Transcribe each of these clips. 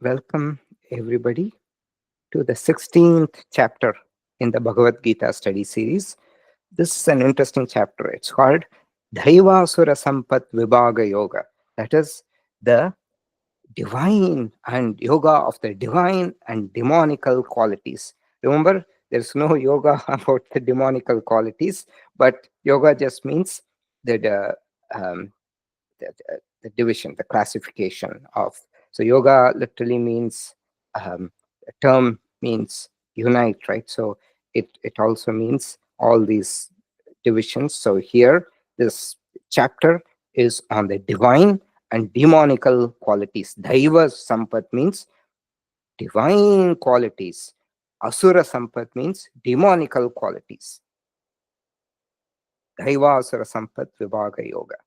Welcome everybody to the 16th chapter in the Bhagavad Gita study series. This is an interesting chapter. It's called Daivasura Sampat Vibhaga Yoga. That is the divine and yoga of the divine and demonical qualities. Remember, there's no yoga about the demonical qualities, but yoga just means that the division, the classification of. So yoga literally means, the term means unite, right? So it also means all these divisions. So here, this chapter is on the divine and demonical qualities. Daiva Sampat means divine qualities. Asura Sampat means demonical qualities. Daiva Asura Sampat Vibhaga Yoga.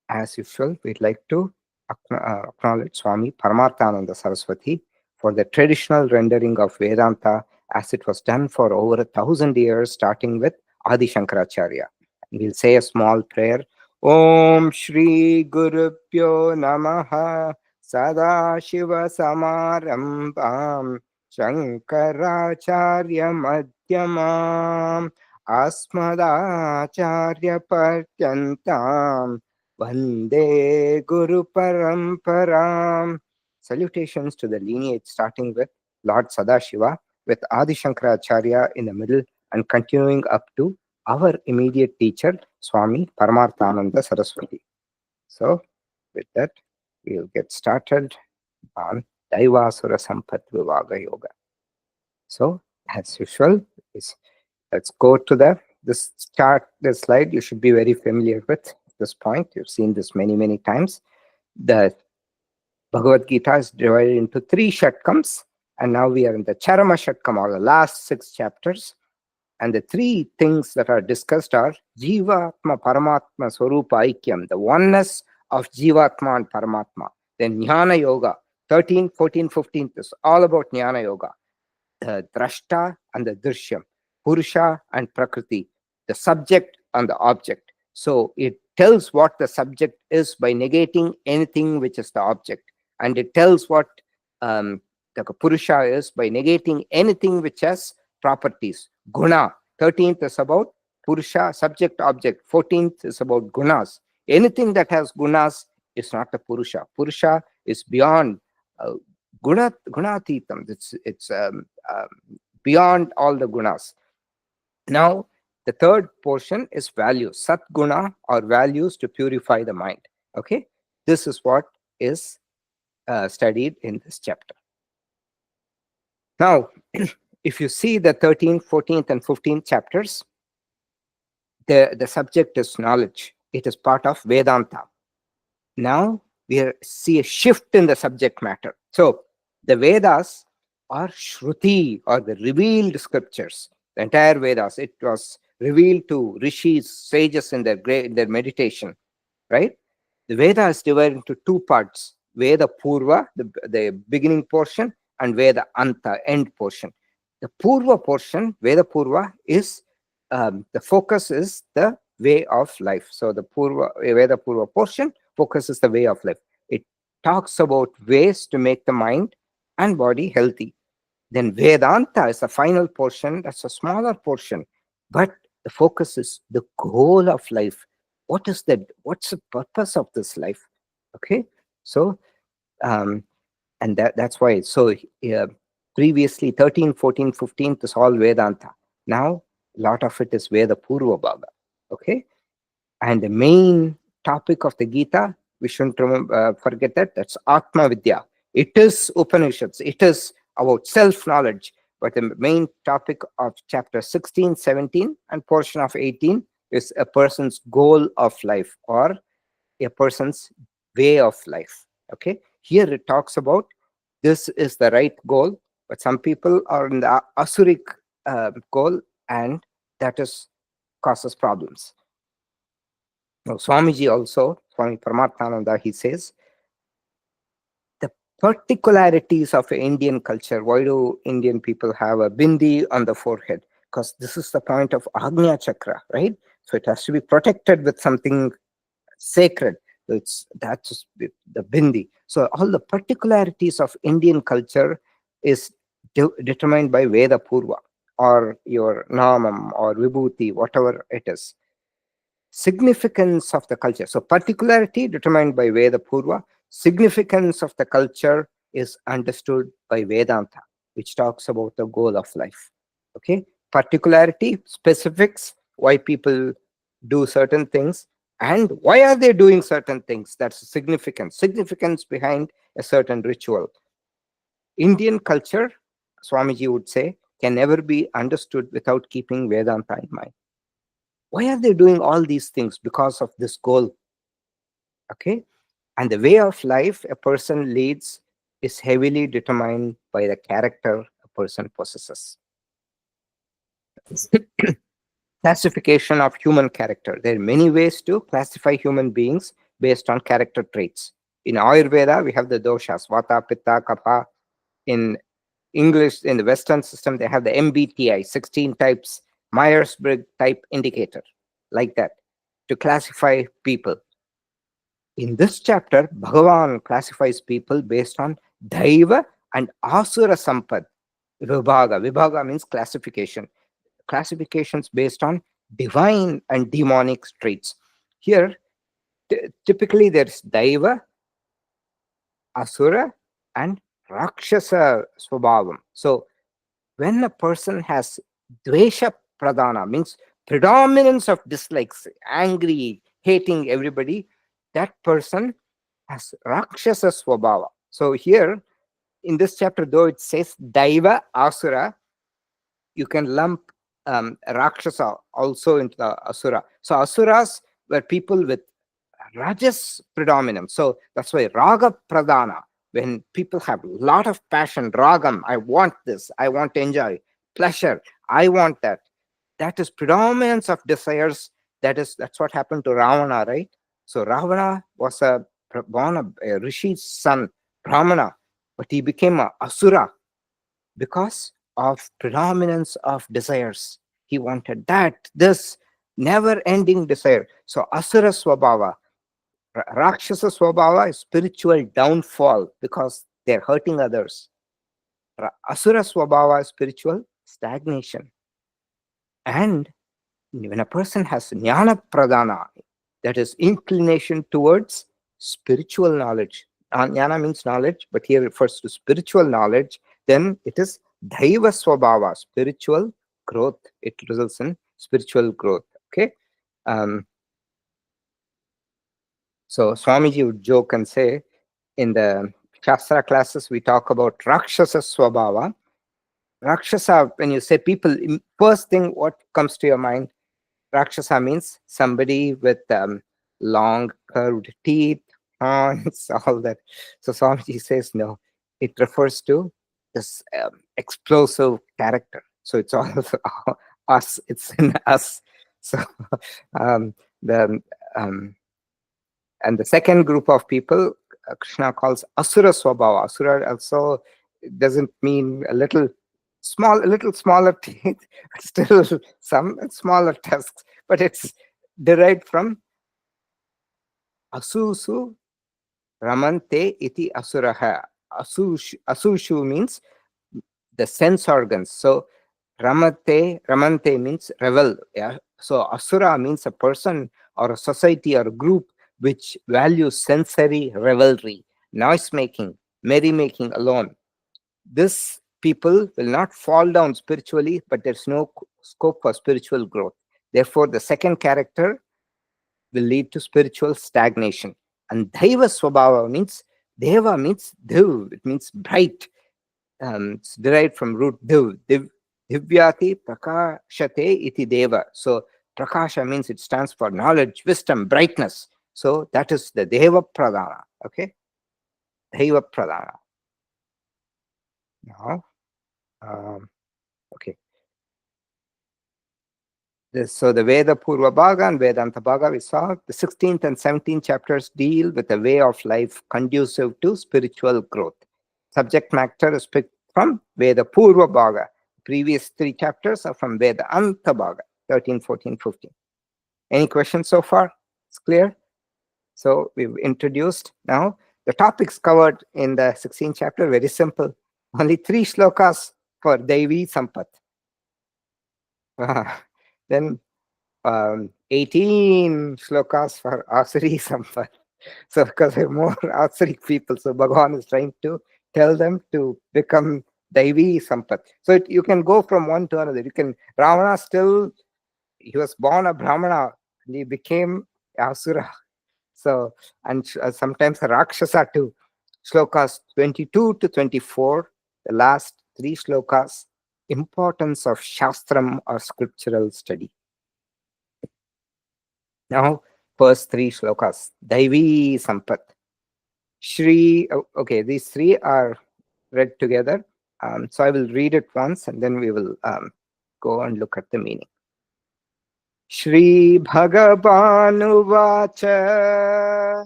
As usual, we'd like to acknowledge Swami Paramarthananda Saraswati for the traditional rendering of Vedanta as it was done for over 1,000 years, starting with Adi Shankaracharya. We'll say a small prayer. Om Shri Guru Pyo Namaha Sada Shiva Samarambam Shankaracharya Madhyamam Asmadacharya Partyantam Vande Guru Paramparam. Salutations to the lineage starting with Lord Sadashiva, with Adi Shankaracharya in the middle, and continuing up to our immediate teacher, Swami Paramarthananda Saraswati. So, with that, we'll get started on Daivasura Sampat Vibhaga Yoga. So, as usual, let's go to this chart, this slide you should be very familiar with this point. You've seen this many, many times. The Bhagavad Gita is divided into 3 shatkams, and now we are in the Charama Shatkam, or the last 6 chapters. And the 3 things that are discussed are Jivatma Paramatma Swarupa Aikyam, the oneness of Jivatma and Paramatma. Then Jnana Yoga, 13, 14, 15 is all about Jnana Yoga. The Drashta and the Drishyam, Purusha and Prakriti, the subject and the object. So it tells what the subject is by negating anything which is the object. And it tells what the Purusha is by negating anything which has properties. Guna, 13th is about Purusha, subject, object. 14th is about Gunas. Anything that has Gunas is not a Purusha. Purusha is beyond Gunatitam. It's beyond all the Gunas. Now, the third portion is values, Sat Guna, or values to purify the mind. Okay, this is what is studied in this chapter. Now, if you see the 13th, 14th, and 15th chapters, the subject is knowledge. It is part of Vedanta. Now, we see a shift in the subject matter. So, the Vedas are Shruti, or the revealed scriptures. The entire Vedas, it was revealed to rishis, sages in their meditation, right? The Veda is divided into 2 parts: Veda Purva, the beginning portion, and Veda Anta, end portion. The Purva portion, Veda Purva, is the focus is the way of life. So the Veda Purva portion focuses the way of life. It talks about ways to make the mind and body healthy. Then Vedanta is the final portion. That's a smaller portion, but the focus is the goal of life. What's the purpose of this life? Okay, so and that's why. So previously 13, 14, 15 is all Vedanta. Now a lot of it is Veda Purva Bhaga. Okay, and the main topic of the Gita, we shouldn't forget that's Atma Vidya. It is Upanishads. It is about self-knowledge. But the main topic of chapter 16, 17, and portion of 18 is a person's goal of life, or a person's way of life. Okay, here it talks about this is the right goal, but some people are in the asuric goal, and that causes problems. Now, Swamiji also, Swami Paramarthananda, he says, the particularities of Indian culture. Why do Indian people have a bindi on the forehead? Because this is the point of Agnya Chakra, right? So it has to be protected with something sacred. That's the bindi. So all the particularities of Indian culture is determined by Veda Purva, or your Namam or Vibhuti, whatever it is. Significance of the culture. So particularity determined by Veda Purva, significance of the culture is understood by Vedanta, which talks about the goal of life. Okay, particularity, specifics, why people do certain things and why are they doing certain things. That's significance behind a certain ritual. Indian culture, Swamiji would say, can never be understood without keeping Vedanta in mind. Why are they doing all these things? Because of this goal. Okay, and the way of life a person leads is heavily determined by the character a person possesses. Classification of human character. There are many ways to classify human beings based on character traits. In Ayurveda, we have the doshas, vata, pitta, kapha. In English, in the Western system, they have the MBTI, 16 types, Myers-Briggs type indicator, like that, to classify people. In this chapter, Bhagavan classifies people based on Daiva and Asura Sampad. Vibhaga means classification. Classifications based on divine and demonic traits. Here, typically there's Daiva, Asura, and Rakshasa Swabhavam. So when a person has Dvesha Pradhana, means predominance of dislikes, angry, hating everybody, that person has Rakshasa Swabhava. So here in this chapter, though it says Daiva, Asura, you can lump Rakshasa also into the Asura. So Asuras were people with Rajas predominance. So that's why Raga Pradhana, when people have a lot of passion, Ragam, I want this, I want to enjoy, pleasure, I want that. That is predominance of desires. That's what happened to Ravana, right? So Ravana was born a Rishi's son, Brahmana, but he became a Asura because of predominance of desires. He wanted that, this, never ending desire. So Asura Swabhava. Rakshasa Swabhava is spiritual downfall because they're hurting others. Asura Swabhava is spiritual stagnation. And when a person has Jnana Pradhana, that is inclination towards spiritual knowledge. Jnana means knowledge, but here refers to spiritual knowledge, then it is Daiva Swabhava, spiritual growth. It results in spiritual growth. Okay. So Swamiji would joke and say, in the Shastra classes, we talk about Rakshasa Swabhava. Rakshasa, when you say people, first thing what comes to your mind, Rakshasa means somebody with long curved teeth, horns, all that. So Swamiji says, no, it refers to this explosive character. So it's all us, it's in us. So the and the second group of people, Krishna calls Asura Swabhava. Asura also doesn't mean a little smaller teeth, but still some smaller tusks. But it's derived from Asusu Ramante iti Asuraha. Asushu means the sense organs. So Ramante means revel. Yeah. So Asura means a person or a society or a group which values sensory revelry, noise making, merry making alone. This people will not fall down spiritually, but there's no scope for spiritual growth. Therefore, the second character will lead to spiritual stagnation. And Daiva Swabhava means, Deva means Div, it means bright. It's derived from root Div. Divyati Prakashate iti Deva. So Prakasha means it stands for knowledge, wisdom, brightness. So that is the Deva Pradhana. Okay? Deva Pradhana. Now, okay. So the Veda Purva Bhaga and Vedanta Bhaga, we saw the 16th and 17th chapters deal with a way of life conducive to spiritual growth. Subject matter is picked from Veda Purva Bhaga. Previous 3 chapters are from Vedanta Bhaga, 13, 14, 15. Any questions so far? It's clear? So we've introduced now the topics covered in the 16th chapter, very simple. Only 3 shlokas for Devi Sampat. Then 18 shlokas for Asuri Sampat. So because there are more Asuric people, so Bhagavan is trying to tell them to become Devi Sampat. So you can go from one to another. You can, Ravana still, he was born a Brahmana, and he became Asura. So, and sometimes a Rakshasa too. Shlokas 22 to 24, the last 3 shlokas, importance of Shastram or scriptural study. Now, first 3 shlokas, Daivi Sampat. Shri, okay, these 3 are read together. So I will read it once and then we will go and look at the meaning. Shri Bhagabanuvacha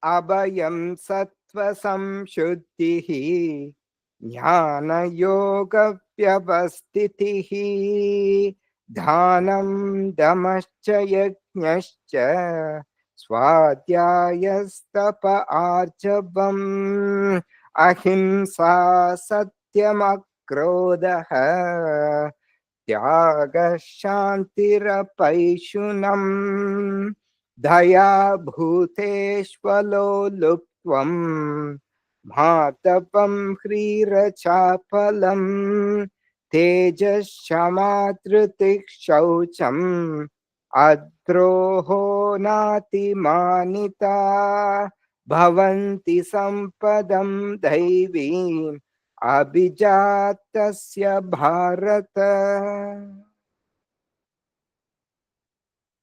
Abhayam Sattva Samshuddhihi Jnana Yoga Vyavastitihi Dhanam Damascha Yajnascha Swadhyayastapa Arjavam Ahimsa Satyam Akrodha Tyaga Shantirapaishunam Daya Bhuteshvalo Luptvam Bhatapam Hrirachapalam Tejas Shamatritik Shaucham Adroho Nati Manita Bhavanti Sampadam Daivim Abhijatasya Bharata.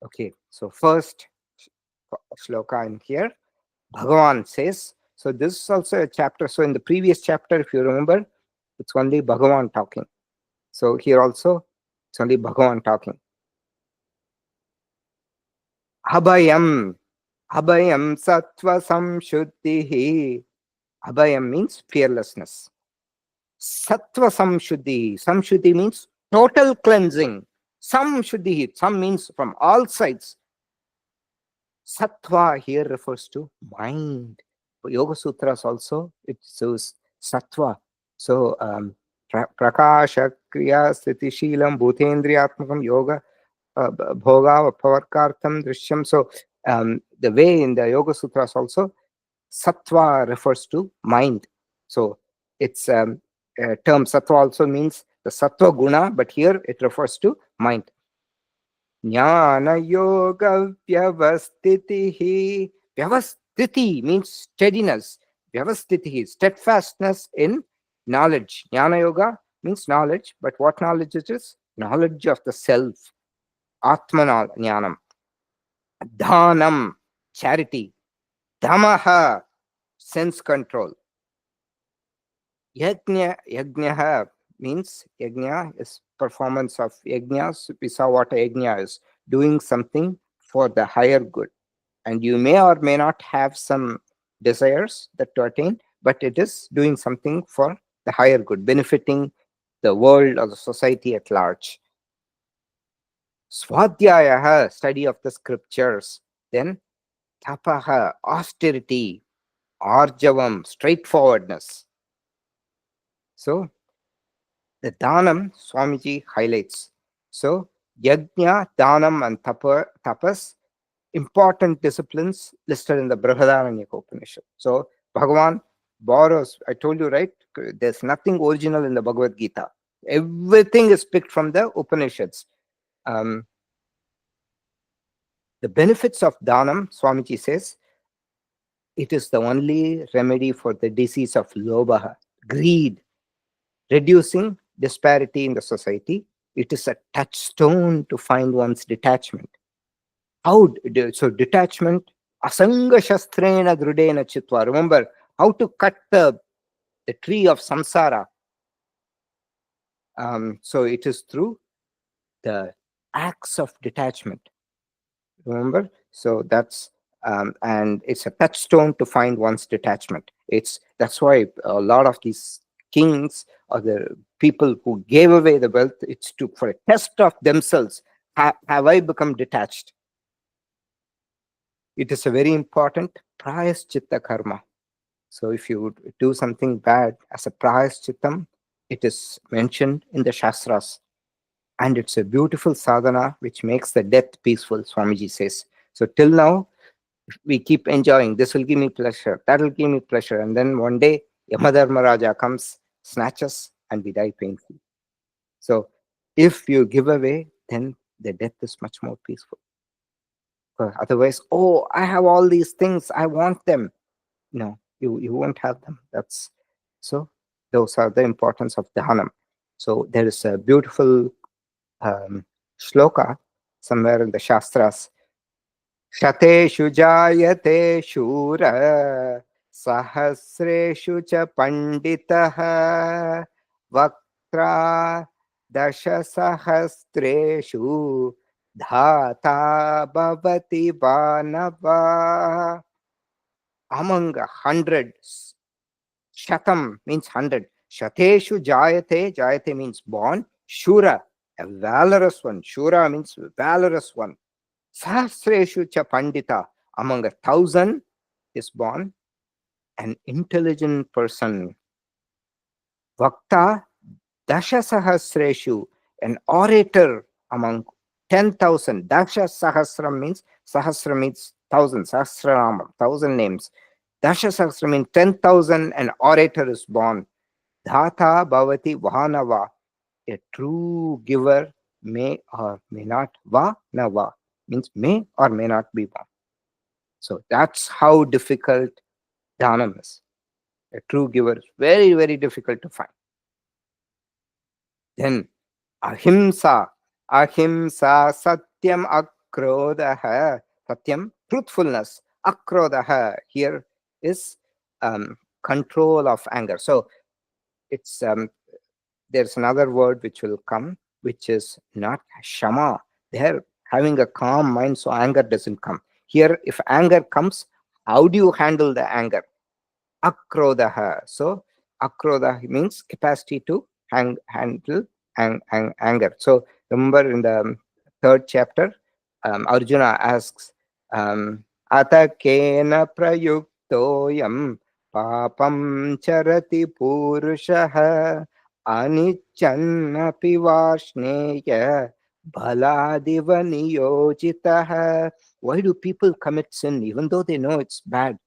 Okay, so first shloka in here, Bhagavan says, so this is also a chapter. So in the previous chapter, if you remember, it's only Bhagavan talking. So here also, it's only Bhagavan talking. Abhayam, Abhayam Sattva Samshuddhihi. Abhayam means fearlessness. Sattva Samshuddhi. Samshuddhi means total cleansing. Samshuddhi, sam means from all sides. Sattva here refers to mind. Yoga Sutras also, it says Sattva. So, Prakasha, Kriya, Sthiti, Sheelam, Bhutendriyatmakam, Yoga, Bhoga, Pavarkartham, Drishyam. So, the way in the Yoga Sutras also, Sattva refers to mind. So, it's term Sattva also means the Sattva Guna, but here it refers to mind. Jnana Yoga Vyavastitihi. Vyavastiti means steadiness. Vyavastitihi, steadfastness in knowledge. Jnana Yoga means knowledge, but what knowledge it is? Knowledge of the self. Atmana Jnanam. Dhanam, charity. Dhamaha, sense control. Yajna means yajna is performance of yajnas. We saw what a yajna is, doing something for the higher good. And you may or may not have some desires that to attain, but it is doing something for the higher good, benefiting the world or the society at large. Swadhyaya, study of the scriptures. Then tapaha, austerity. Arjavam, straightforwardness. So the Dhanam, Swamiji highlights. So, Yajna, Dhanam, and Tapas, important disciplines listed in the Brihadaranyaka Upanishad. So, Bhagavan borrows, I told you, right? There's nothing original in the Bhagavad Gita. Everything is picked from the Upanishads. The benefits of Dhanam, Swamiji says, it is the only remedy for the disease of Lobha, greed, reducing disparity in the society. It is a touchstone to find one's detachment. How? So detachment, asanga shastrena drudena chitva. Remember how to cut the tree of samsara. So it is through the acts of detachment. Remember? So that's and it's a touchstone to find one's detachment. That's why a lot of these kings or the people who gave away the wealth, it's for a test of themselves. Have I become detached? It is a very important prayaschitta karma. So if you do something bad as a prayaschittam, it is mentioned in the Shastras. And it's a beautiful sadhana which makes the death peaceful, Swamiji says. So till now, we keep enjoying. This will give me pleasure. That will give me pleasure. And then one day, Yamadharmaraja comes, snatches, and we die painfully. So if you give away, then the death is much more peaceful. Otherwise, oh, I have all these things, I want them. No, you won't have them. That's so. Those are the importance of dhanam. So there is a beautiful shloka somewhere in the Shastras. Shateshu jayate shura sahasreshu cha panditah vaktra dasha sahasreshu dhata bhavati banava. Among hundreds, shatam means 100. Shateshu jayate, jayate means born. Shura, a valorous one. Shura means valorous one. Sahasreshu cha pandita, among 1,000 is born an intelligent person. Vakta dasha sahasreshu, an orator among 10,000. Dasha sahasram means, sahasra means 1,000, sahasranam, 1,000 names. Dasha sahasra means 10,000, an orator is born. Dhata bhavati vahanava, a true giver may or may not, va na va means may or may not be born. So that's how difficult dhanam is. A true giver is very, very difficult to find. Then ahimsa, ahimsa satyam akrodaha, satyam, truthfulness, akrodaha here is control of anger. So it's there's another word which will come, which is not shama. They're having a calm mind, so anger doesn't come. Here, if anger comes, how do you handle the anger? Akrodaha. So akroda means capacity to handle anger. So remember in the third chapter, Arjuna asks, Ata kena prayuktoyam papam charati purushaha anichannapi varshneya bhaladiva niyojitaha. Why do people commit sin even though they know it's bad?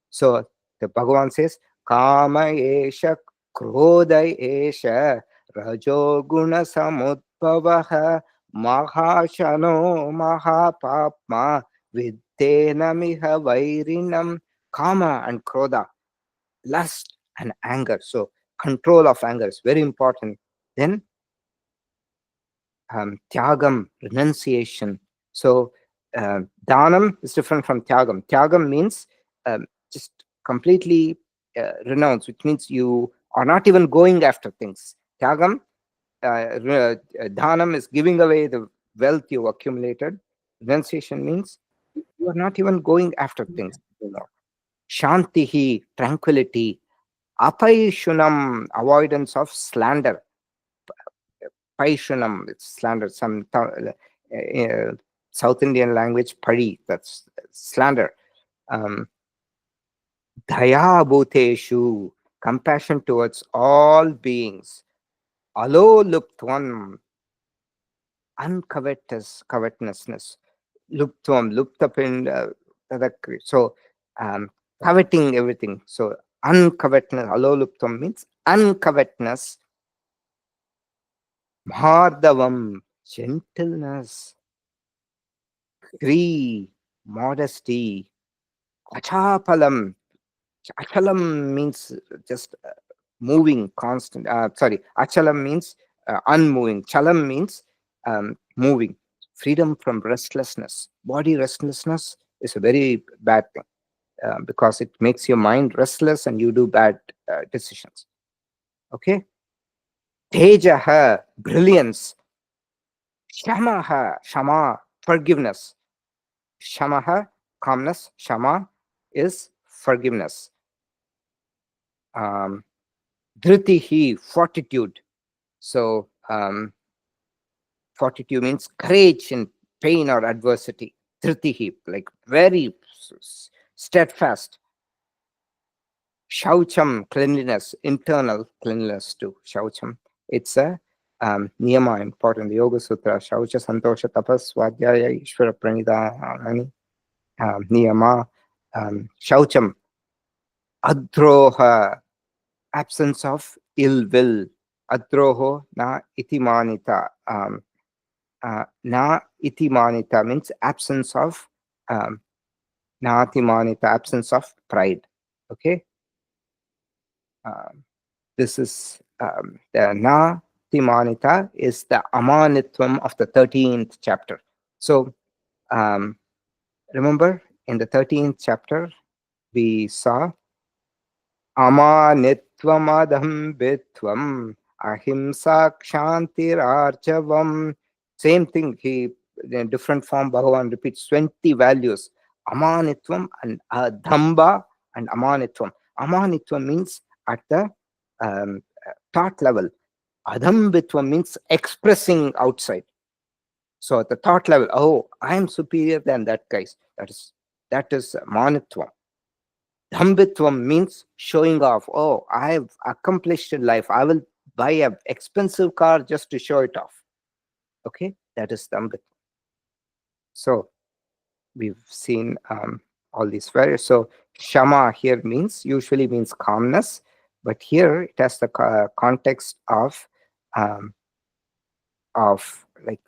So the Bhagavan says, Kama esha krodha esha rajo guna samudbhavaha mahashano mahapapma viddena miha vairinam. Kama and krodha, lust and anger. So control of anger is very important. Then tyagam, renunciation. So dhanam is different from tyagam. Tyagam means just completely renounce, which means you are not even going after things. Tyagam, dhanam is giving away the wealth you accumulated. Renunciation means you are not even going after things. Shantihi, tranquility. Apaishunam, avoidance of slander. Paishunam, it's slander. Some South Indian language, pari, that's slander. Daya bhuteshu, compassion towards all beings. Alo luptvam, covetousness. Luptvam, luptapin, so coveting everything. So uncovetness, alo luptvam means uncovetness. Bhardavam, gentleness. Greed, modesty. Achapalam. Achalam means just moving, constant. Sorry, achalam means unmoving. Chalam means moving. Freedom from restlessness. Body restlessness is a very bad thing because it makes your mind restless and you do bad decisions. Okay? Tejaha, brilliance. Shamaha, shama, forgiveness. Shamaha, calmness. Shama is forgiveness. Dhritihi, fortitude. So fortitude means courage in pain or adversity. Dhritihi, like very steadfast. Shaucham, cleanliness, internal cleanliness too. Shaucham, it's a niyama, important Yoga Sutra. Shaucha, Santosha, Tapas, Svadhyaya, Ishvara, Pranidha, niyama. Shaucham, adroha, absence of ill will. Adroho na itimanita. Na itimanita means absence of na atimanita, absence of pride. Okay. This is the na timanita is the amanitvam of the 13th chapter. So remember, in the 13th chapter we saw amanitvam adhambitvam ahimsa kshantirarchavam. Same thing, he in different form Bhagavan repeats 20 values. Amanitvam and dhamba and amanitvam. Amanitvam means at the thought level. Adhambitvam means expressing outside. So at the thought level, oh, I am superior than that guy. That is manitvam. Dhambitvam means showing off. Oh, I have accomplished in life. I will buy an expensive car just to show it off. Okay, that is dhambitvam. So we've seen all these various. So shama here usually means calmness, but here it has the context of like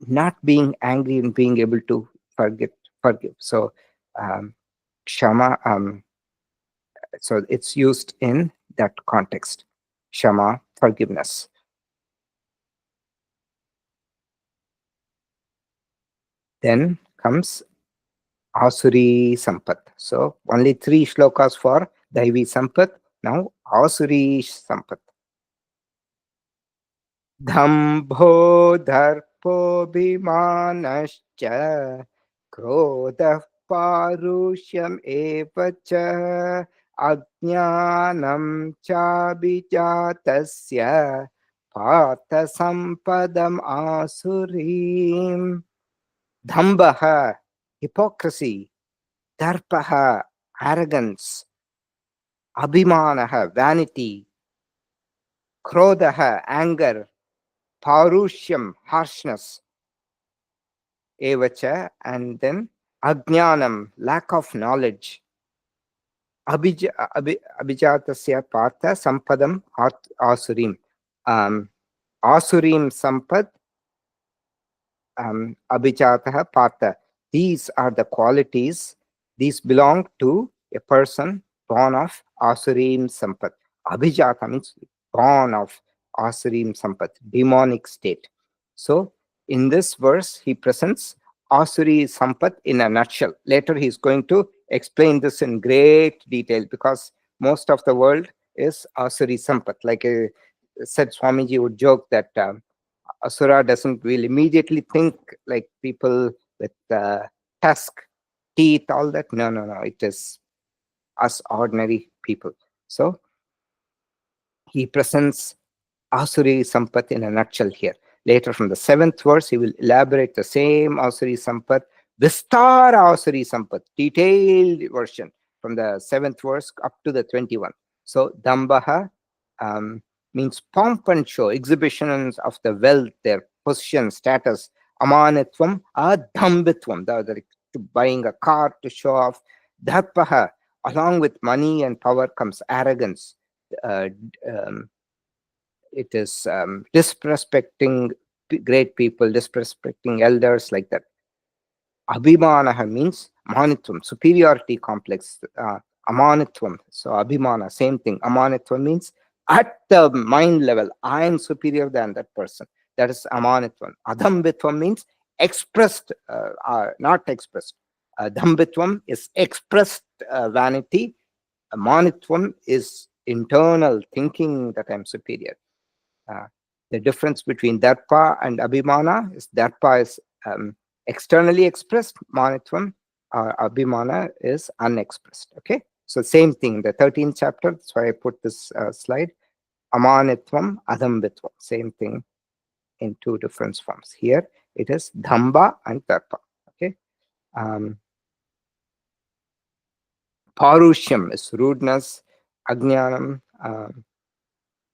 not being angry and being able to forgive. So shama, so it's used in that context. Shama, forgiveness. Then comes Asuri Sampat. So only 3 shlokas for Daivi Sampat. Now Asuri Sampat. Dhambho dharpo bhimanascha krodha parushyam evacha ajnanam chabijatasya partha sampadam asurim. Dhambaha, hypocrisy. Dharpaha, arrogance. Abhimanaha, vanity. Krodhaha, anger. Parushyam, harshness. Evacha, and then ajnanam, lack of knowledge. Abhijatasya partha sampadam asurim. Asurim sampad abhijataha partha. These are the qualities. These belong to a person born of asurim sampat. Abhijata means born of asurim sampat, demonic state. So in this verse, he presents asuri sampat in a nutshell. Later, he is going to explain this in great detail because most of the world is asuri sampat. Like said, Swamiji would joke that Asura doesn't will immediately think like people with tusk, teeth, all that. No. It is us ordinary people. So he presents Asuri Sampat in a nutshell here. Later from the 7th verse, he will elaborate the same Asuri Sampat, Vistara Asuri Sampat, detailed version from the 7th verse up to the 21. So Dambaha means pomp and show, exhibitions of the wealth, their position, status. Amanitvam, adhambitvam, buying a car to show off. Dharpaha, along with money and power comes arrogance. It is disrespecting great people, disrespecting elders, like that. Abhimanaha means manitvam, superiority complex. Amanitvam, so abhimana, same thing. Amanitvam means at the mind level, I am superior than that person. That is amanitvam. Adhambitvam means expressed, not expressed. Dhambitvam is expressed vanity. Manitvam is internal thinking that I'm superior. The difference between darpa and abhimana is darpa is externally expressed, manitvam or abhimana is unexpressed. Okay, so same thing, the 13th chapter, that's why I put this slide. Amanitvam, adhambitvam, same thing in 2 different forms. Here it is dhamba and darpa. Okay, Parusham is rudeness. Ajnanam.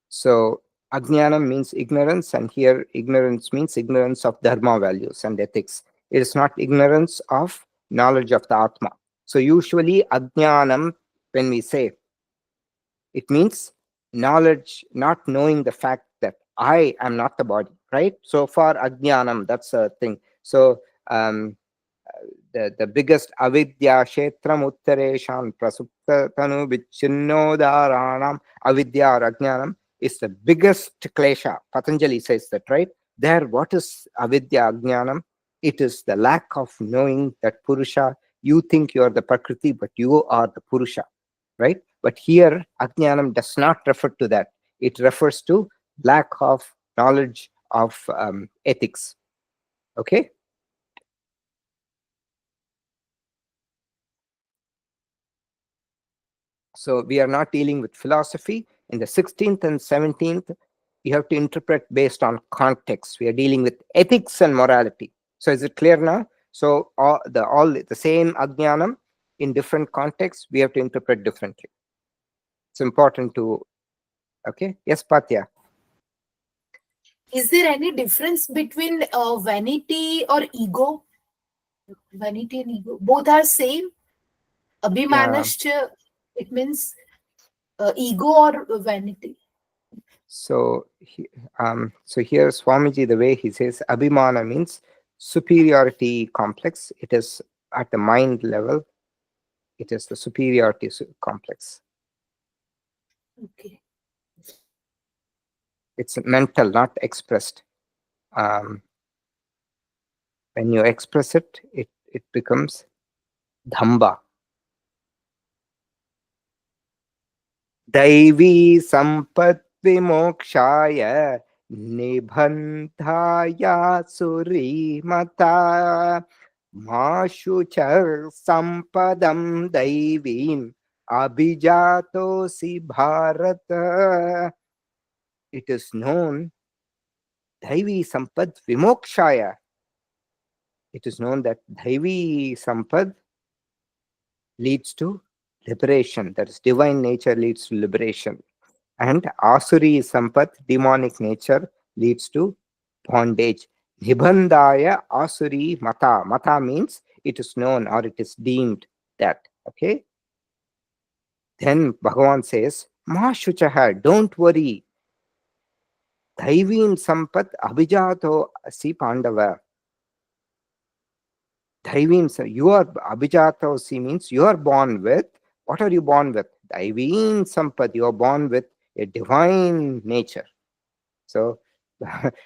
So Ajnanam means ignorance, and here ignorance means ignorance of dharma values and ethics. It is not ignorance of knowledge of the Atma. So usually Ajnanam, when we say, it means knowledge, not knowing the fact that I am not the body, right? So for Ajnanam, that's a thing. So um, the biggest avidya kshetram uttaresham prasupta tanu vichinnodharanam avidya or ajnanam is the biggest klesha. Patanjali says that, right? There, what is avidya ajnanam? It is the lack of knowing that Purusha, you think you are the Prakriti, but you are the Purusha, right? But here, ajnanam does not refer to that. It refers to lack of knowledge of ethics. Okay? So we are not dealing with philosophy. In the 16th and 17th, you have to interpret based on context. We are dealing with ethics and morality. So is it clear now? So all the same ajnanam in different contexts, we have to interpret differently. It's important to, okay? Yes, Patya. Is there any difference between vanity or ego? Vanity and ego, both are same. Yeah. Abhimanashcha, it means ego or vanity. So, so here Swamiji, the way he says Abhimana means superiority complex. It is at the mind level. It is the superiority complex. Okay. It's mental, not expressed. When you express it, it becomes dhamba. Daivi sampat vimokshaya nibandhaya surimata mashuchar sampadam daivim abhijatosi bharata. It is known, Daivi sampad vimokshaya. It is known that Daivi sampad leads to liberation. That is, divine nature leads to liberation. And Asuri Sampat, demonic nature, leads to bondage. Nibandaya Asuri Mata. Mata means it is known or it is deemed that. Okay. Then Bhagavan says, Ma Shuchaha, don't worry. Daivim Sampat Abhijato Si Pandava. Daivim, you are Abhijato Si means you are born with. What are you born with? Daivim Sampat, you are born with a divine nature. So,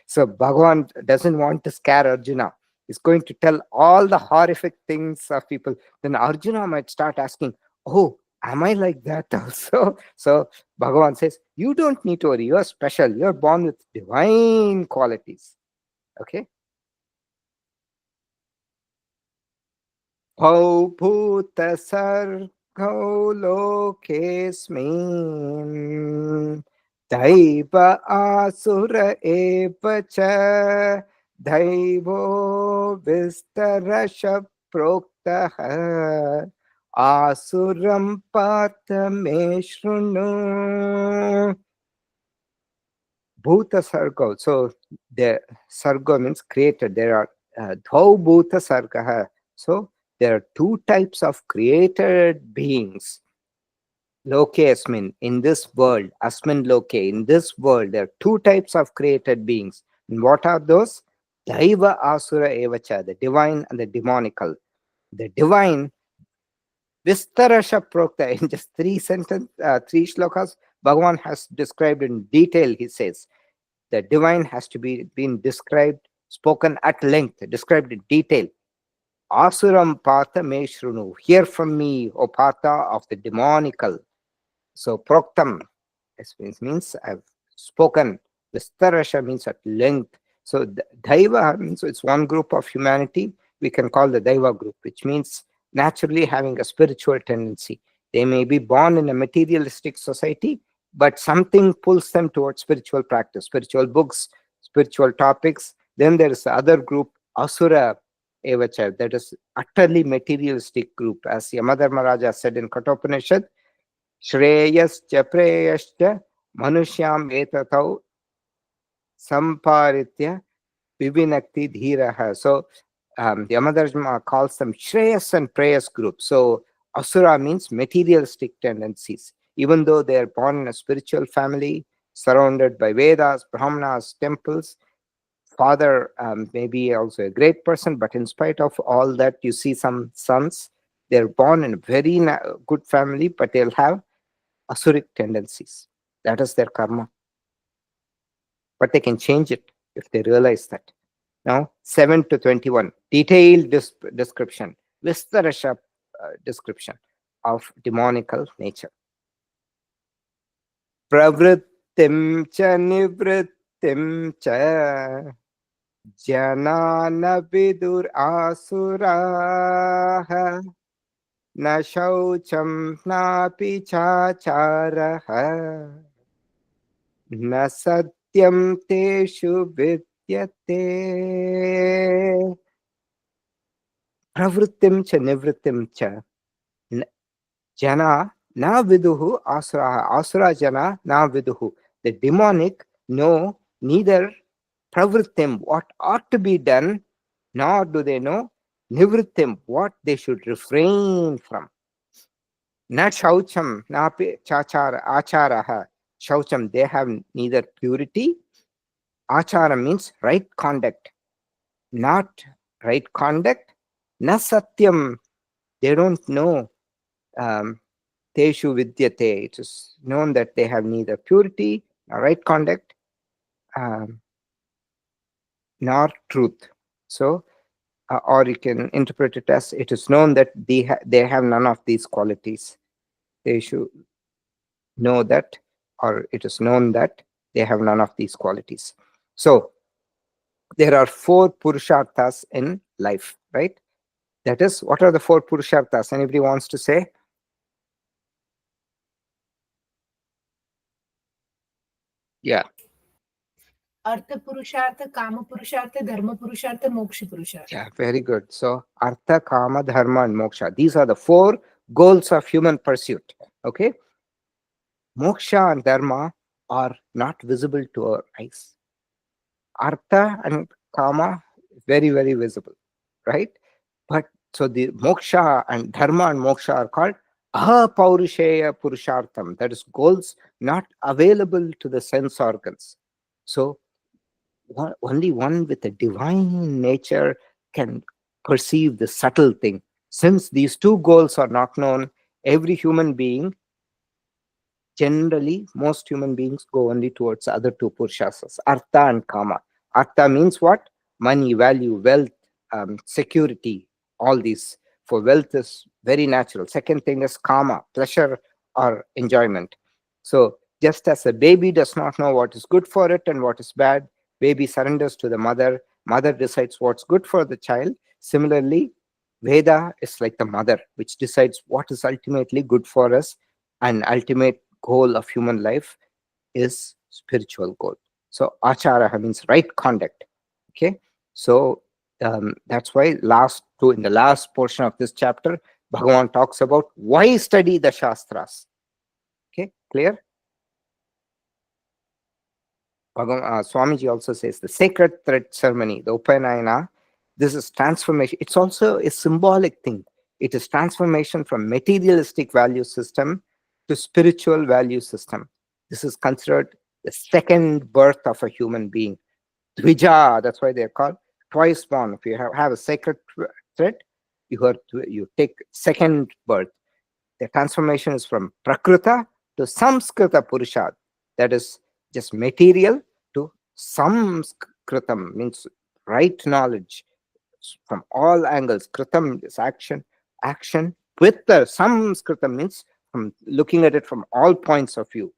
so Bhagavan doesn't want to scare Arjuna. He's going to tell all the horrific things of people. Then Arjuna might start asking, "Oh, am I like that also?" So Bhagavan says, "You don't need to worry. You are special. You are born with divine qualities." Okay. Bhau bhuta sargau lokesmin Daiva asura eva cha Daivo vistarasha proktaha Asuram pata me shrunu. Bhuta sarga. So the sarga means created. There are dhau bhuta sargaha. So there are two types of created beings. Loke asmin, in this world, asmin loke, in this world, there are two types of created beings. And what are those? Daiva asura evacha, the divine and the demonical. The divine, Vistarasha Prokta, in just three shlokas, Bhagavan has described in detail, he says. The divine has to be been described, spoken at length, described in detail. Asuram Partha me shrunu. Hear from me, O Partha of the demonical. So Proktam means I've spoken. Vistarasha means at length. So Daiva means it's one group of humanity. We can call the Daiva group, which means naturally having a spiritual tendency. They may be born in a materialistic society, but something pulls them towards spiritual practice, spiritual books, spiritual topics. Then there is the other group, Asura evacha, that is utterly materialistic group. As Yamadharmaraja said in Kathopanishad, Shreyascha preyascha manusyam etatau samparitya Vibhinakti Dhiraha. So Yamadharma calls them Shreyas and Preyas group. So Asura means materialistic tendencies. Even though they are born in a spiritual family, surrounded by Vedas, Brahmanas, temples, father may be also a great person, but in spite of all that, you see some sons, they're born in a very good family, but they'll have Asuric tendencies. That is their karma. But they can change it if they realize that. Now, 7 to 21, detailed description, Vistarasha description of demonical nature. Pravrittim cha nivrittim cha janana vidur asuraha na shaucham napi chacharaha na satyam teshu vidyate. Pravrittim cha nivrittim cha jana na viduhu asura. Asura jana na viduhu. The demonic know neither pravrittim, what ought to be done, nor do they know nivrittim, what they should refrain from. Na shaucham, na chachara, acharaha. Shaucham, they have neither purity. Achara means right conduct. Not right conduct. Na satyam, they don't know. Teshu vidyate. It is known that they have neither purity, nor right conduct, nor truth. So, or you can interpret it as it is known that they have none of these qualities. They should know that, or it is known that they have none of these qualities. So, there are 4 purusharthas in life, right? That is, what are the 4 purusharthas? Anybody wants to say? Yeah. Artha Purushartha, Kama Purushartha, Dharma Purushartha, Moksha Purushartha. Yeah, very good. So, Artha, Kama, Dharma, and Moksha. These are the 4 goals of human pursuit. Okay? Moksha and Dharma are not visible to our eyes. Artha and Kama, very, very visible, right? But so the Moksha and Dharma and Moksha are called Apaurisheya Purushartham. That is, goals not available to the sense organs. So, only one with a divine nature can perceive the subtle thing. Since these 2 goals are not known, every human being, generally, most human beings go only towards the other 2 purushasas, Artha and Kama. Artha means what? Money, value, wealth, security, all these. For wealth is very natural. Second thing is Kama, pleasure or enjoyment. So, just as a baby does not know what is good for it and what is bad, baby surrenders to the mother, mother decides what's good for the child. Similarly, Veda is like the mother, which decides what is ultimately good for us, and ultimate goal of human life is spiritual goal. So achara means right conduct. Okay, so that's why in the last portion of this chapter, Bhagavan talks about why study the Shastras. Okay, clear? Swamiji also says the sacred thread ceremony, the Upanayana, this is transformation. It's also a symbolic thing. It is transformation from materialistic value system to spiritual value system. This is considered the second birth of a human being. Dvija, that's why they're called twice born. If you have a sacred thread, you take second birth. The transformation is from Prakruta to Samskrita Purusha. That is just material to Samskritam, means right knowledge from all angles. Kritam is action. Action with the Samskritam means from looking at it from all points of view.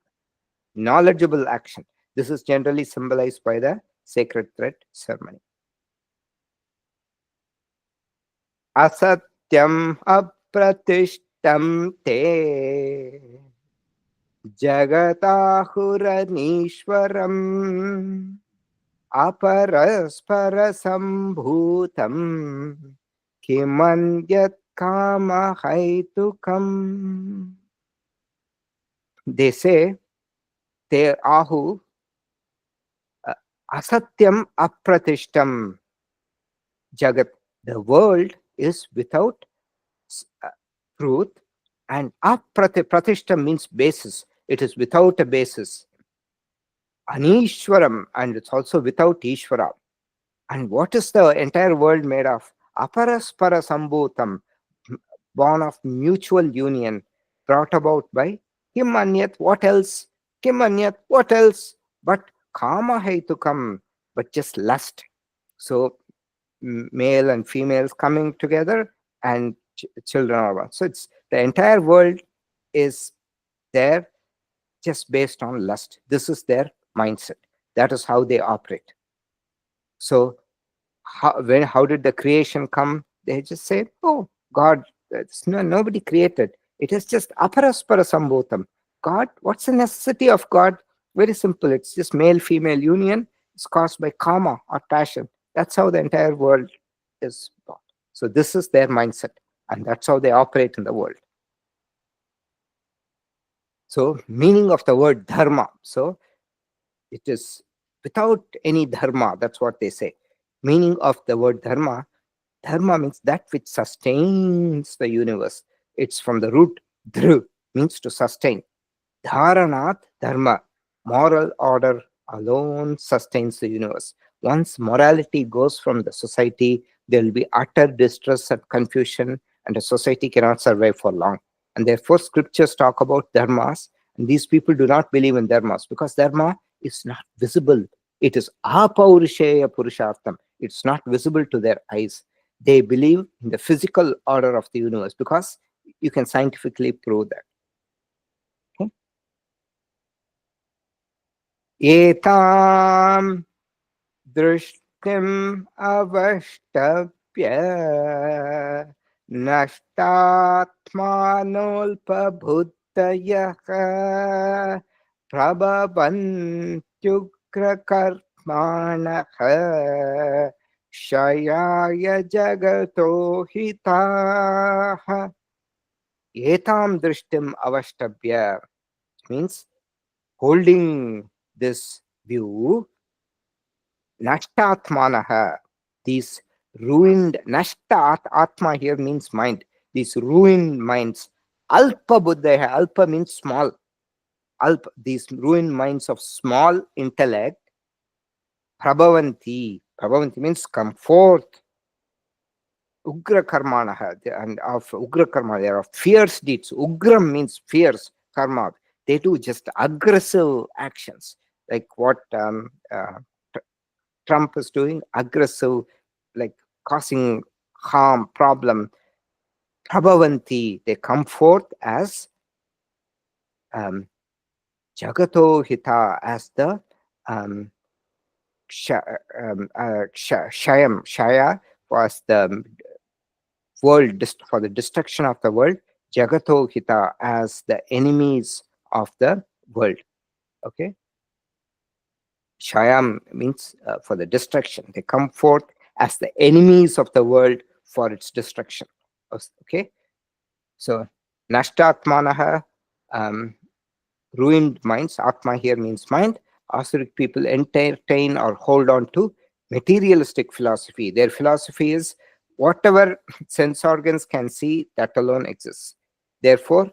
Knowledgeable action. This is generally symbolized by the sacred thread ceremony. Asatyam apratishtam te jagatahuranishwaram aparaspara sambhutam Kimanyat kama haitukam. They say, they ahu asatyam apratishtam jagat. The world is without truth, and apratishtam means basis. It is without a basis. Anishwaram, and it's also without Ishvara. And what is the entire world made of? Aparaspara sambhutam, born of mutual union, brought about by Kim Anyat, what else? Kim Anyat, what else? But Kama Haitukam, but just lust. So male and females coming together, and children are born. So it's the entire world is there just based on lust. This is their mindset. That is how they operate. So how did the creation come? They just say, oh, God, nobody created. It is just aparaspara sambhutam. God, what's the necessity of God? Very simple. It's just male female union. It's caused by karma or passion. That's how the entire world is born. So this is their mindset, and that's how they operate in the world. So meaning of the word dharma. So it is without any dharma. That's what they say. Meaning of the word dharma. Dharma means that which sustains the universe. It's from the root dhru, means to sustain. Dharanat dharma, moral order alone sustains the universe. Once morality goes from the society, there will be utter distress and confusion, and the society cannot survive for long. And therefore, scriptures talk about dharmas, and these people do not believe in dharmas because dharma is not visible. It is apaurisheya purushartham. It's not visible to their eyes. They believe in the physical order of the universe because you can scientifically prove that. Okay? Etam drishtim avashtapya nashtatmanolpabhuttayah prabhavantyugrakarmanah shayaya jagato hitah. Etam drishtim avashtapya means holding this view, nashtatmanaha, these ruined, nashtat, atma here means mind, these ruined minds, alpa buddhaya, alpa means small, alpa, these ruined minds of small intellect, prabhavanti means come forth, ugra karmanaha, and of ugra karma, they are of fierce deeds. Ugram means fierce, karma, they do just aggressive actions, like what Trump is doing, aggressive, like causing harm, problem. Prabhavanti, they come forth as Jagato Hita, as the Shaya was the world, for the destruction of the world, Jagato Hita as the enemies of the world. Okay. Shayam means for the destruction. They come forth as the enemies of the world for its destruction. Okay. So, Nashtatmanaha, ruined minds. Atma here means mind. Asuric people entertain or hold on to materialistic philosophy. Their philosophy is whatever sense organs can see, that alone exists. Therefore,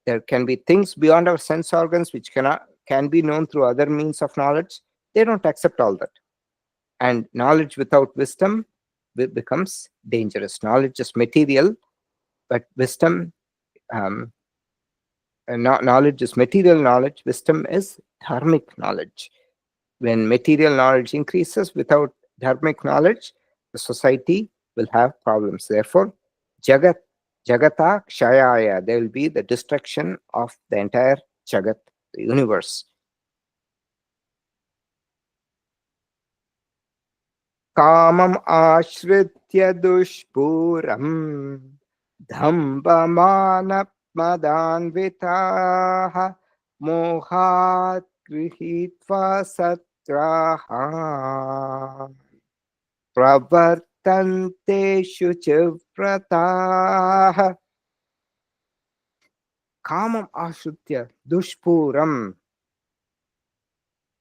there can be things beyond our sense organs which can be known through other means of knowledge. They don't accept all that. And knowledge without wisdom becomes dangerous. Knowledge is material, but wisdom, knowledge is material knowledge, wisdom is dharmic knowledge. When material knowledge increases without dharmic knowledge, the society will have problems. Therefore, jagata kshayaya, there will be the destruction of the entire jagat, the universe. Kamam ashritya dushpuram dhambhamanapmadanvitaha mohat grihitva satraha pravartanate pravartante shuchivrataah kamam ashrutya dushpuram,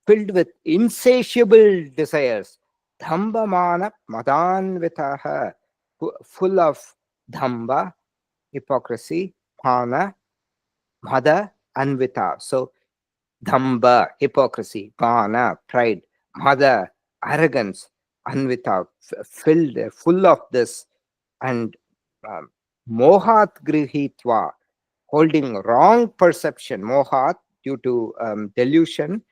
filled with insatiable desires, dhambamana madanvitaha, full of dhamba, hypocrisy, mana, mada, anvita. So dhamba, hypocrisy, mana, pride, mada, arrogance, anvita, filled, full of this, and um, mohat grihitva, holding wrong perception, mohat, due to delusion,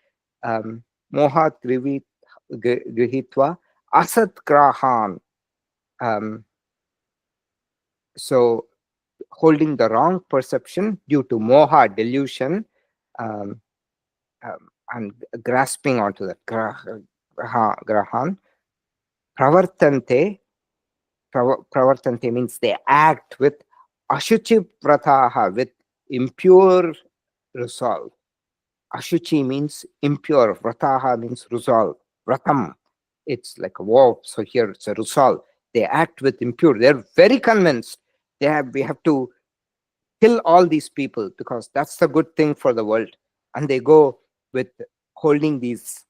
um, mohat grihitva, asat grahan, um, so holding the wrong perception due to moha, delusion, um, and grasping onto that grahan. Pravartante, pravartante means they act with ashuchi prataha, with impure resolve. Ashuchi means impure, vrataha means resolve, vratam, it's like a vow, so here it's a resolve. They act with impure, they're very convinced we have to kill all these people because that's the good thing for the world, and they go with holding these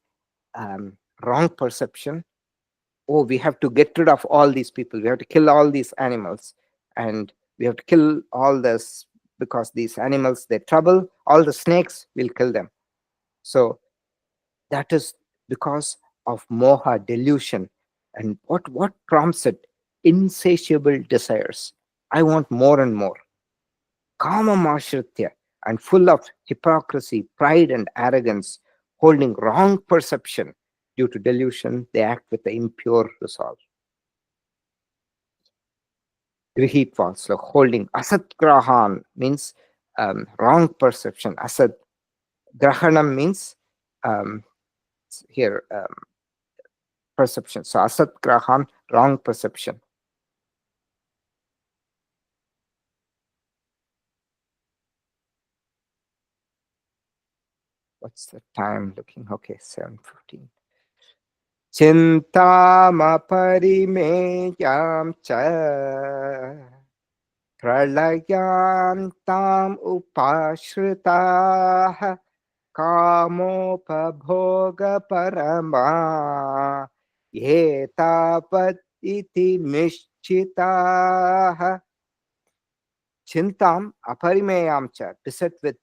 wrong perception. Oh, we have to get rid of all these people, we have to kill all these animals, and we have to kill all this because these animals, they trouble all the snakes, we'll kill them. So that is because of moha, delusion. And what prompts it? Insatiable desires. I want more and more. Kama mashritya, and full of hypocrisy, pride, and arrogance, holding wrong perception. Due to delusion, they act with the impure resolve. Grihitva, so holding. Asat grahan means wrong perception. Asat grahanam means here perception. So asat grahan, wrong perception. What's the time looking? Okay, 7:15. Chintamaparimetyam cha pralayam upashritaah kamopabhoga parama yetapat iti nishchitaah. Chintam aparimeyam cha, beset with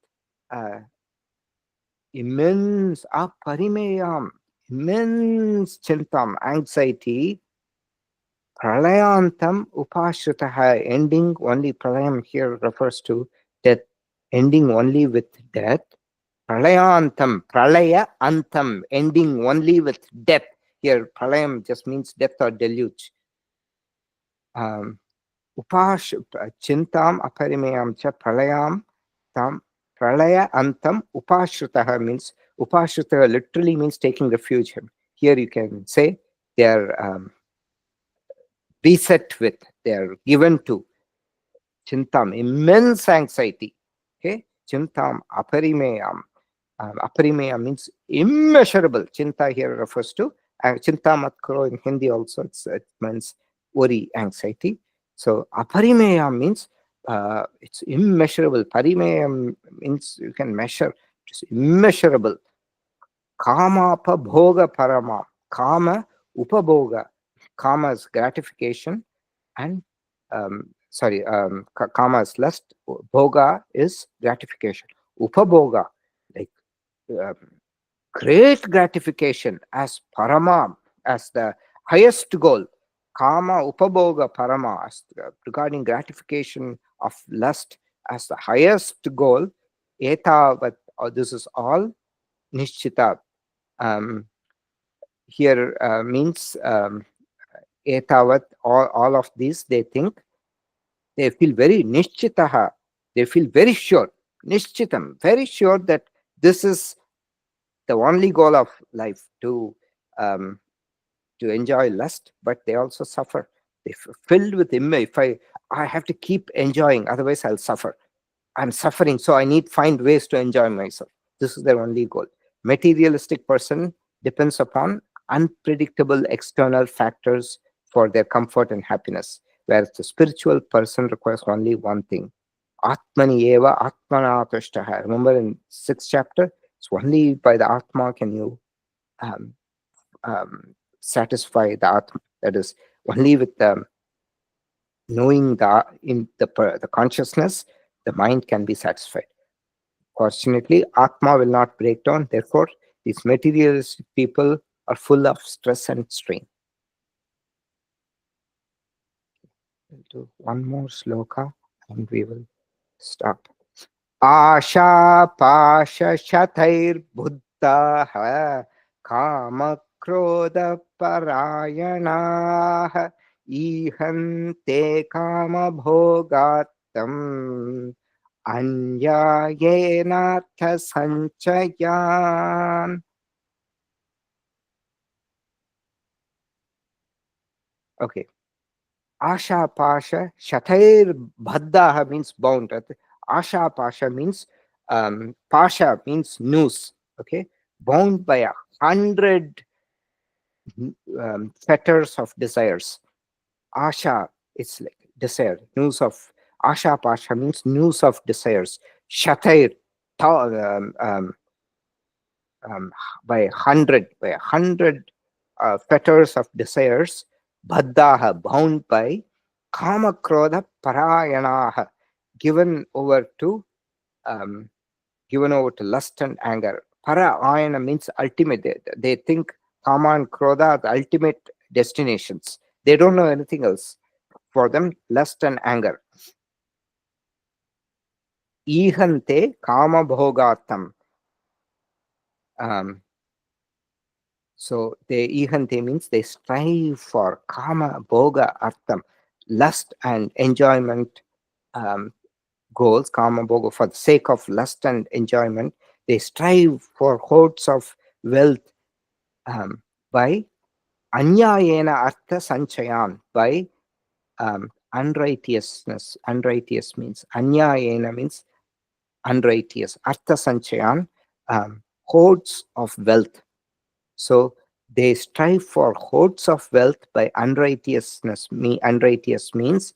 immense aparimeyam, immense chintam, anxiety. Pralayantam upashritaha, ending only. Pralayam here refers to death, ending only with death. Pralayantam, pralaya antam, ending only with death. Here pralayam just means death or deluge. Chintam aparimeyam cha pralayam tam, pralaya antam upashritaha means, upashritaha literally means taking refuge. Here you can say they are beset with, they are given to chintam, immense anxiety. Okay, chintam aparimeyam. Aparimeyam means immeasurable. Chinta here refers to chinta matkaro in Hindi also. It means worry, anxiety. So aparimeyam means it's immeasurable. Parimeyam means you can measure. It's immeasurable. Kama upabhoga parama. Kama upabhoga. Kama is gratification, and kama is lust, bhoga is gratification, upabhoga, like great gratification, as parama, as the highest goal. Kama upabhoga parama, as regarding gratification of lust as the highest goal. Etavat, this is all. Nishchita here means etavat, all of these they think, they feel very nishchitaha, they feel very sure, nishchitam, very sure that this is the only goal of life, to enjoy lust, but they also suffer. They filled with image. If I have to keep enjoying, otherwise I'll suffer. I'm suffering, so I need find ways to enjoy myself. This is their only goal. Materialistic person depends upon unpredictable external factors for their comfort and happiness, whereas the spiritual person requires only one thing. Atmani eva atmana tushtaha. Remember in 6th chapter, it's only by the Atma can you um, satisfy the Atma. That is, only with the knowing the consciousness, the mind can be satisfied. Fortunately, Atma will not break down. Therefore, these materialistic people are full of stress and strain. We'll do one more sloka and we will stop. Asha pasha shatair buddha kama krodha parayana ihante kama bhogatam anyayenatha sanchayan. Okay. Asha pasha shatair bhaddaha means bound. Asha pasha means pasha means noose. Okay, bound by 100 fetters of desires. Asha, it's like desire. Noose of asha pasha means noose of desires. Shatair, by 100 fetters of desires. Bhaddaha, bound by kama krodha parayanaha, given over to um, lust and anger. Parayana means ultimate. They think kama and krodha are the ultimate destinations. They don't know anything else. For them, lust and anger. Ihante kama bhogatam. So they ihante means they strive for kama bhoga artham, lust and enjoyment goals, kama bhoga, for the sake of lust and enjoyment. They strive for hoards of wealth by anyayena artha sanchayan, by unrighteousness. Unrighteous means anyayena means unrighteous. Artha sanchayan, hoards of wealth. So they strive for hoards of wealth by unrighteousness. Unrighteous means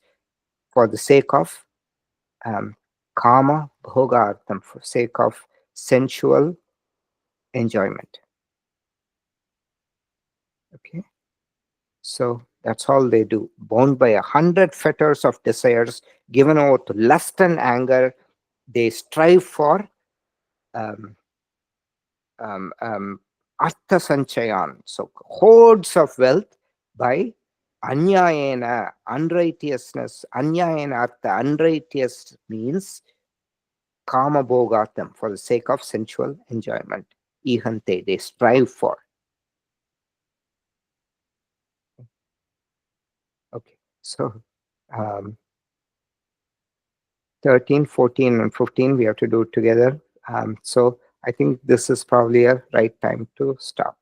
for the sake of kama bhogartham, for sake of sensual enjoyment. Okay, so that's all they do. Bound by 100 fetters of desires, given over to lust and anger, they strive for artha sanchayan, so hoards of wealth by anyayena, unrighteousness. Anyayena artha, unrighteous means kama bhogatam, for the sake of sensual enjoyment. Ihante, they strive for. Okay, so 13, 14, and 15 we have to do together. So I think this is probably a right time to stop.